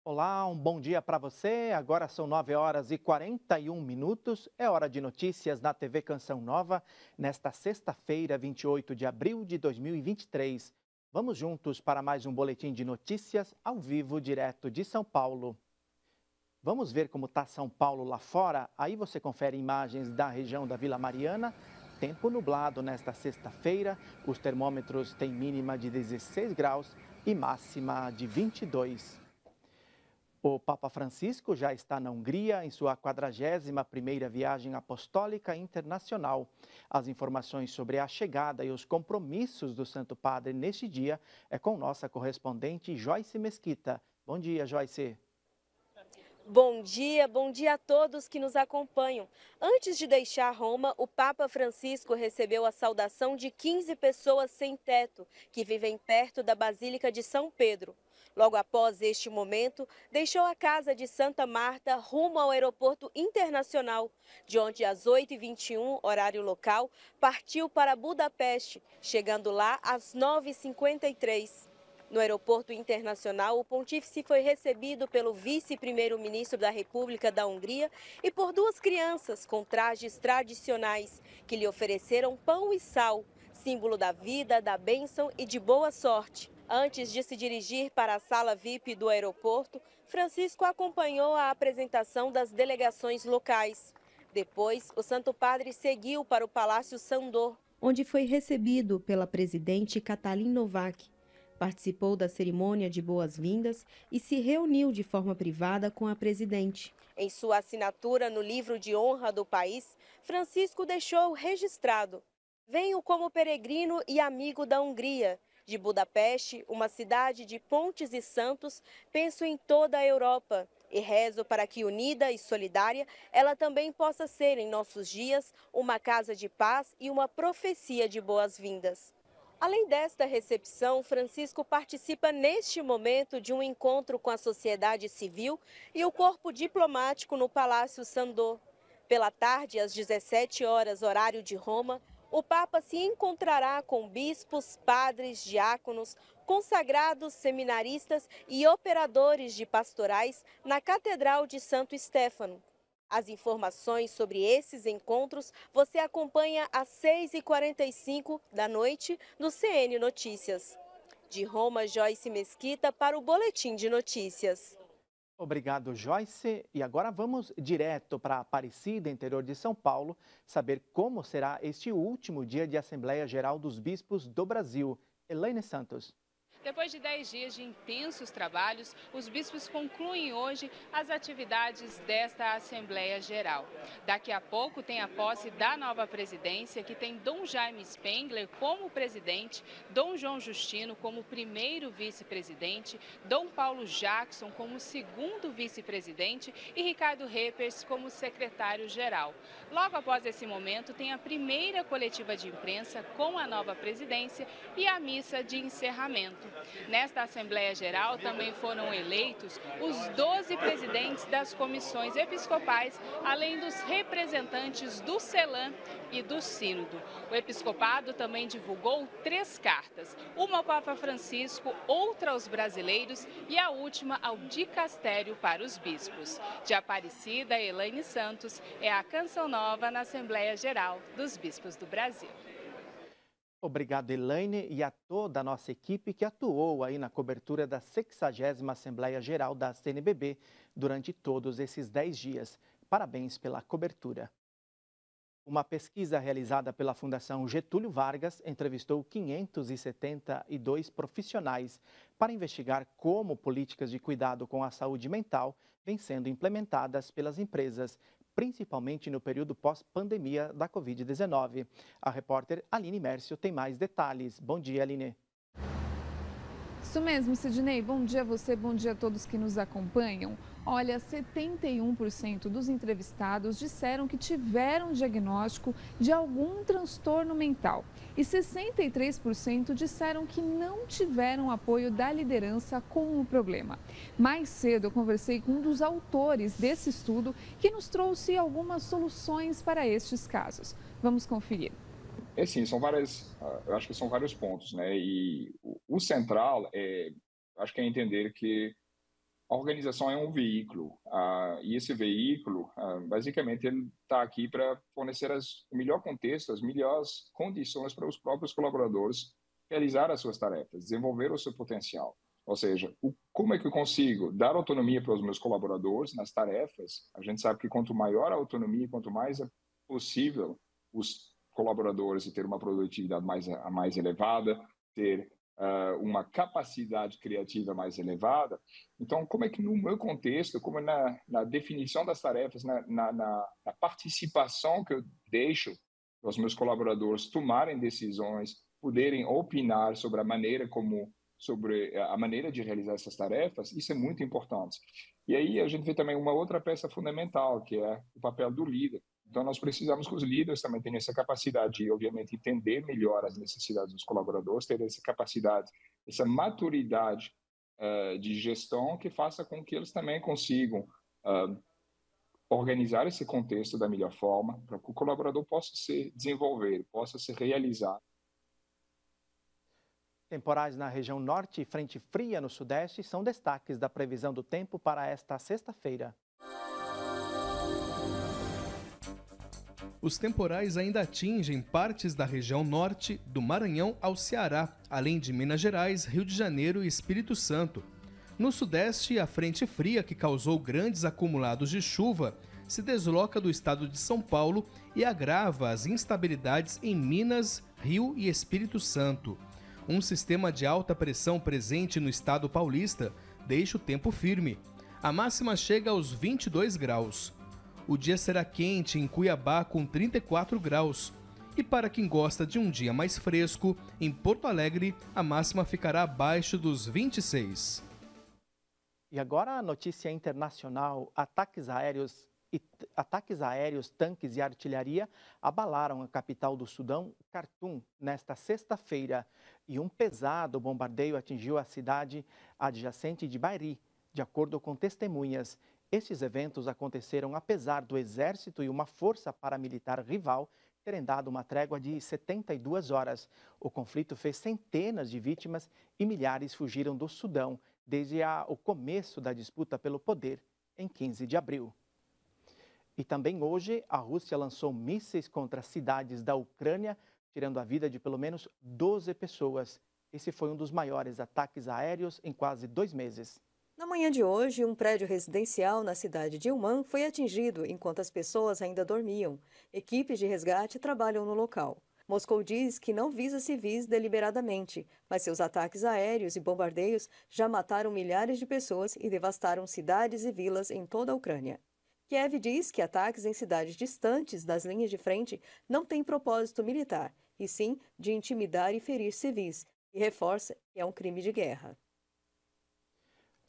Olá, um bom dia para você. Agora são 9 horas e 41 minutos. É hora de notícias na TV Canção Nova, nesta sexta-feira, 28 de abril de 2023. Vamos juntos para mais um boletim de notícias ao vivo, direto de São Paulo. Vamos ver como está São Paulo lá fora? Aí você confere imagens da região da Vila Mariana. Tempo nublado nesta sexta-feira. Os termômetros têm mínima de 16 graus e máxima de 22. O Papa Francisco já está na Hungria em sua 41ª viagem apostólica internacional. As informações sobre a chegada e os compromissos do Santo Padre neste dia é com nossa correspondente Joyce Mesquita. Bom dia, Joyce. Bom dia a todos que nos acompanham. Antes de deixar Roma, o Papa Francisco recebeu a saudação de 15 pessoas sem teto, que vivem perto da Basílica de São Pedro. Logo após este momento, deixou a casa de Santa Marta rumo ao aeroporto internacional, de onde às 8h21, horário local, partiu para Budapeste, chegando lá às 9h53. No aeroporto internacional, o pontífice foi recebido pelo vice-primeiro-ministro da República da Hungria e por duas crianças com trajes tradicionais, que lhe ofereceram pão e sal, símbolo da vida, da bênção e de boa sorte. Antes de se dirigir para a sala VIP do aeroporto, Francisco acompanhou a apresentação das delegações locais. Depois, o Santo Padre seguiu para o Palácio Sandor, onde foi recebido pela presidente Katalin Novák. Participou da cerimônia de boas-vindas e se reuniu de forma privada com a presidente. Em sua assinatura no livro de honra do país, Francisco deixou registrado: "Venho como peregrino e amigo da Hungria. De Budapeste, uma cidade de pontes e santos, penso em toda a Europa e rezo para que, unida e solidária, ela também possa ser, em nossos dias, uma casa de paz e uma profecia de boas-vindas." Além desta recepção, Francisco participa neste momento de um encontro com a sociedade civil e o corpo diplomático no Palácio Sandor. Pela tarde, às 17 horas, horário de Roma, o Papa se encontrará com bispos, padres, diáconos, consagrados, seminaristas e operadores de pastorais na Catedral de Santo Stefano. As informações sobre esses encontros você acompanha às 6h45 da noite no CN Notícias. De Roma, Joyce Mesquita para o Boletim de Notícias. Obrigado, Joyce. E agora vamos direto para Aparecida, interior de São Paulo, saber como será este último dia de Assembleia Geral dos Bispos do Brasil. Elaine Santos. Depois de 10 dias de intensos trabalhos, os bispos concluem hoje as atividades desta Assembleia Geral. Daqui a pouco tem a posse da nova presidência, que tem Dom Jaime Spengler como presidente, Dom João Justino como primeiro vice-presidente, Dom Paulo Jackson como segundo vice-presidente e Ricardo Reppers como secretário-geral. Logo após esse momento, tem a primeira coletiva de imprensa com a nova presidência e a missa de encerramento. Nesta Assembleia Geral também foram eleitos os 12 presidentes das comissões episcopais, além dos representantes do CELAM e do Sínodo. O episcopado também divulgou 3 cartas, uma ao Papa Francisco, outra aos brasileiros e a última ao dicastério para os bispos. De Aparecida, Elaine Santos, é a Canção Nova na Assembleia Geral dos Bispos do Brasil. Obrigado, Elaine, e a toda a nossa equipe que atuou aí na cobertura da 60ª Assembleia Geral da CNBB durante todos esses 10 dias. Parabéns pela cobertura. Uma pesquisa realizada pela Fundação Getúlio Vargas entrevistou 572 profissionais para investigar como políticas de cuidado com a saúde mental vêm sendo implementadas pelas empresas, principalmente no período pós-pandemia da Covid-19. A repórter Aline Mércio tem mais detalhes. Bom dia, Aline. Isso mesmo, Sidney. Bom dia a você, bom dia a todos que nos acompanham. Olha, 71% dos entrevistados disseram que tiveram diagnóstico de algum transtorno mental e 63% disseram que não tiveram apoio da liderança com o problema. Mais cedo eu conversei com um dos autores desse estudo que nos trouxe algumas soluções para estes casos. Vamos conferir. Sim, eu acho que são vários pontos, né? E o central acho que é entender que a organização é um veículo, e esse veículo, basicamente, ele está aqui para fornecer o melhor contexto, as melhores condições para os próprios colaboradores realizar as suas tarefas, desenvolver o seu potencial. Ou seja, como é que eu consigo dar autonomia para os meus colaboradores nas tarefas? A gente sabe que quanto maior a autonomia, quanto mais é possível os colaboradores ter uma produtividade mais elevada, ter uma capacidade criativa mais elevada. Então, como é que no meu contexto, como na definição das tarefas, na participação que eu deixo os meus colaboradores tomarem decisões, poderem opinar sobre a maneira de realizar essas tarefas, isso é muito importante. E aí a gente vê também uma outra peça fundamental, que é o papel do líder. Então, nós precisamos que os líderes também tenham essa capacidade de, obviamente, entender melhor as necessidades dos colaboradores, ter essa capacidade, essa maturidade de gestão que faça com que eles também consigam organizar esse contexto da melhor forma, para que o colaborador possa se desenvolver, possa se realizar. Temporais na região norte e frente fria no sudeste são destaques da previsão do tempo para esta sexta-feira. Os temporais ainda atingem partes da região norte, do Maranhão ao Ceará, além de Minas Gerais, Rio de Janeiro e Espírito Santo. No sudeste, a frente fria que causou grandes acumulados de chuva se desloca do estado de São Paulo e agrava as instabilidades em Minas, Rio e Espírito Santo. Um sistema de alta pressão presente no estado paulista deixa o tempo firme. A máxima chega aos 22 graus. O dia será quente em Cuiabá com 34 graus. E para quem gosta de um dia mais fresco, em Porto Alegre, a máxima ficará abaixo dos 26. E agora a notícia internacional: ataques aéreos, tanques e artilharia abalaram a capital do Sudão, Khartoum, nesta sexta-feira. E um pesado bombardeio atingiu a cidade adjacente de Bahri, de acordo com testemunhas. Estes eventos aconteceram apesar do exército e uma força paramilitar rival terem dado uma trégua de 72 horas. O conflito fez centenas de vítimas e milhares fugiram do Sudão desde o começo da disputa pelo poder, em 15 de abril. E também hoje, a Rússia lançou mísseis contra cidades da Ucrânia, tirando a vida de pelo menos 12 pessoas. Esse foi um dos maiores ataques aéreos em quase 2 meses. Na manhã de hoje, um prédio residencial na cidade de Uman foi atingido enquanto as pessoas ainda dormiam. Equipes de resgate trabalham no local. Moscou diz que não visa civis deliberadamente, mas seus ataques aéreos e bombardeios já mataram milhares de pessoas e devastaram cidades e vilas em toda a Ucrânia. Kiev diz que ataques em cidades distantes das linhas de frente não têm propósito militar, e sim de intimidar e ferir civis, e reforça que é um crime de guerra.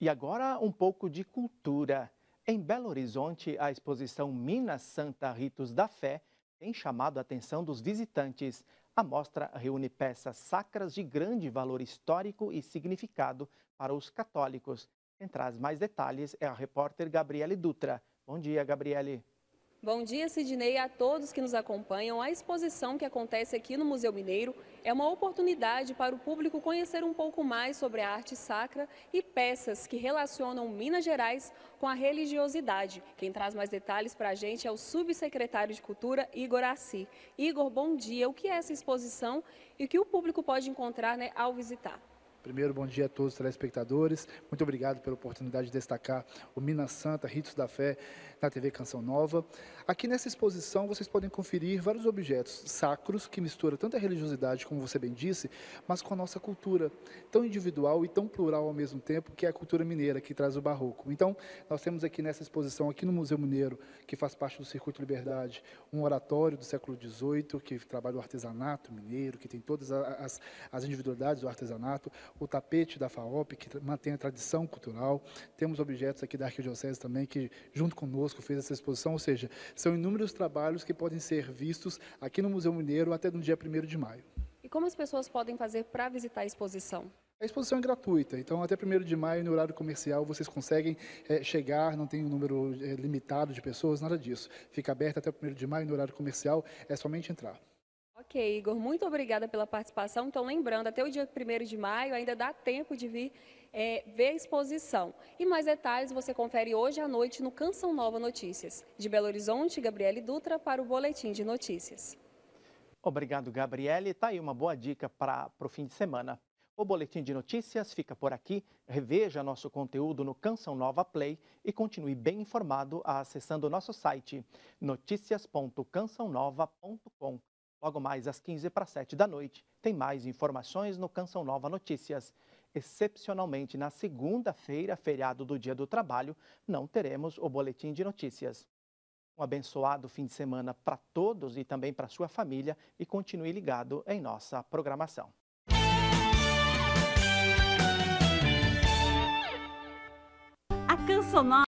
E agora um pouco de cultura. Em Belo Horizonte, a exposição Minas Santa Ritos da Fé tem chamado a atenção dos visitantes. A mostra reúne peças sacras de grande valor histórico e significado para os católicos. Quem traz mais detalhes é a repórter Gabriele Dutra. Bom dia, Gabriele. Bom dia, Sidney, a todos que nos acompanham. A exposição que acontece aqui no Museu Mineiro é uma oportunidade para o público conhecer um pouco mais sobre a arte sacra e peças que relacionam Minas Gerais com a religiosidade. Quem traz mais detalhes para a gente é o subsecretário de Cultura, Igor Assi. Igor, bom dia. O que é essa exposição e o que o público pode encontrar, ao visitar? Primeiro, bom dia a todos os telespectadores. Muito obrigado pela oportunidade de destacar o Minas Santa Ritos da Fé na TV Canção Nova. Aqui nessa exposição vocês podem conferir vários objetos sacros que misturam tanto a religiosidade, como você bem disse, mas com a nossa cultura tão individual e tão plural ao mesmo tempo, que é a cultura mineira, que traz o barroco. Então, nós temos aqui nessa exposição, aqui no Museu Mineiro, que faz parte do Circuito Liberdade, um oratório do século XVIII, que trabalha o artesanato mineiro, que tem todas as individualidades do artesanato, o tapete da FAOP, que mantém a tradição cultural. Temos objetos aqui da Arquidiocese também, que junto conosco fez essa exposição, ou seja, são inúmeros trabalhos que podem ser vistos aqui no Museu Mineiro até no dia 1º de maio. E como as pessoas podem fazer para visitar a exposição? A exposição é gratuita, então até 1º de maio, no horário comercial, vocês conseguem chegar, não tem um número limitado de pessoas, nada disso. Fica aberto até 1º de maio, no horário comercial, é somente entrar. Ok, Igor, muito obrigada pela participação. Então, lembrando, até o dia 1º de maio ainda dá tempo de vir ver a exposição. E mais detalhes você confere hoje à noite no Canção Nova Notícias. De Belo Horizonte, Gabriele Dutra para o Boletim de Notícias. Obrigado, Gabriele. Tá aí uma boa dica para o fim de semana. O Boletim de Notícias fica por aqui. Reveja nosso conteúdo no Canção Nova Play e continue bem informado acessando o nosso site noticias.cançãonova.com. Logo mais às 6:45 da noite, tem mais informações no Canção Nova Notícias. Excepcionalmente, na segunda-feira, feriado do Dia do Trabalho, não teremos o Boletim de Notícias. Um abençoado fim de semana para todos e também para sua família e continue ligado em nossa programação. A Canção Nova